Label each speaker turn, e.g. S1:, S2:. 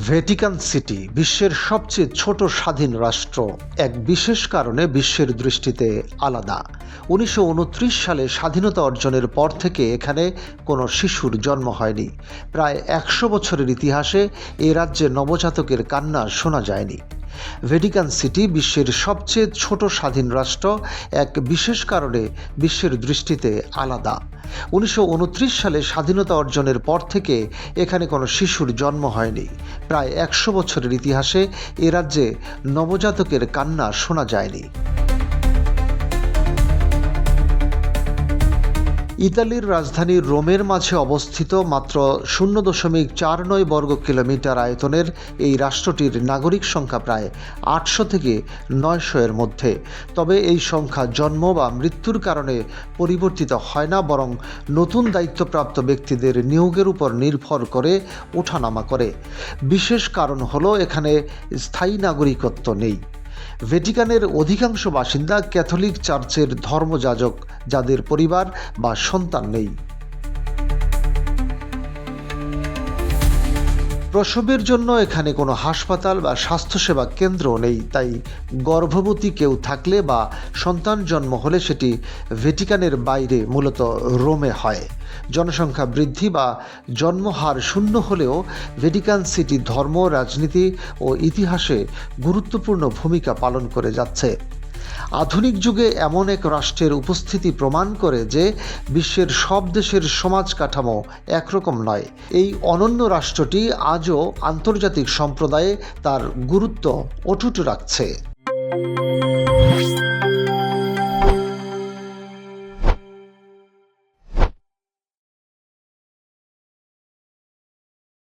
S1: Vatican city বিশ্বের সবচেয়ে ছোট স্বাধীন রাষ্ট্র, এক বিশেষ কারণে বিশ্বের দৃষ্টিতে আলাদা। 1929 সালে স্বাধীনতা অর্জনের পর থেকে এখানে কোনো শিশুর জন্ম হয়নি। প্রায় 100 বছরের ইতিহাসে এ রাজ্যে নবজাতকের কান্না শোনা যায়নি। ভ্যাটিকান সিটি বিশ্বের সবচেয়ে ছোট স্বাধীন রাষ্ট্র, এক বিশেষ কারণে বিশ্বের দৃষ্টিতে আলাদা। 1929 সালে স্বাধীনতা অর্জনের পর থেকে এখানে কোনো শিশুর জন্ম হয়নি। প্রায় 100 বছরের ইতিহাসে এ রাজ্যে নবজাতকের কান্না শোনা যায়নি। ইতালির রাজধানী রোমের মাঝে অবস্থিত মাত্র 0.49 বর্গ কিলোমিটার আয়তনের এই রাষ্ট্রটির নাগরিক সংখ্যা প্রায় 800 থেকে 900 এর মধ্যে। তবে এই সংখ্যা জন্ম বা মৃত্যুর কারণে পরিবর্তিত হয় না, বরং নতুন দায়িত্বপ্রাপ্ত ব্যক্তিদের নিয়োগের উপর নির্ভর করে ওঠানামা করে। বিশেষ কারণ হলো এখানে স্থায়ী নাগরিকত্ব নেই। ভ্যাটিকানের অধিকাংশ বাসিন্দা ক্যাথলিক চার্চের ধর্মযাজক, যাদের পরিবার বা সন্তান নেই। প্রসবের জন্য এখানে কোনো হাসপাতাল বা স্বাস্থ্যসেবা কেন্দ্র নেই, তাই গর্ভবতী কেউ থাকলে বা সন্তান জন্ম হলে সেটি ভ্যাটিকানের বাইরে, মূলত রোমে হয়। জনসংখ্যা বৃদ্ধি বা জন্মহার শূন্য হলেও ভ্যাটিকান সিটি ধর্ম, রাজনীতি ও ইতিহাসে গুরুত্বপূর্ণ ভূমিকা পালন করে যাচ্ছে। আধুনিক যুগে এমন এক রাষ্ট্রের উপস্থিতি প্রমাণ করে যে বিশ্বের সব দেশের সমাজ কাঠামো একরকম নয়। এই অনন্য রাষ্ট্রটি আজও আন্তর্জাতিক সম্প্রদায়ে তার গুরুত্ব অটুট রাখছে।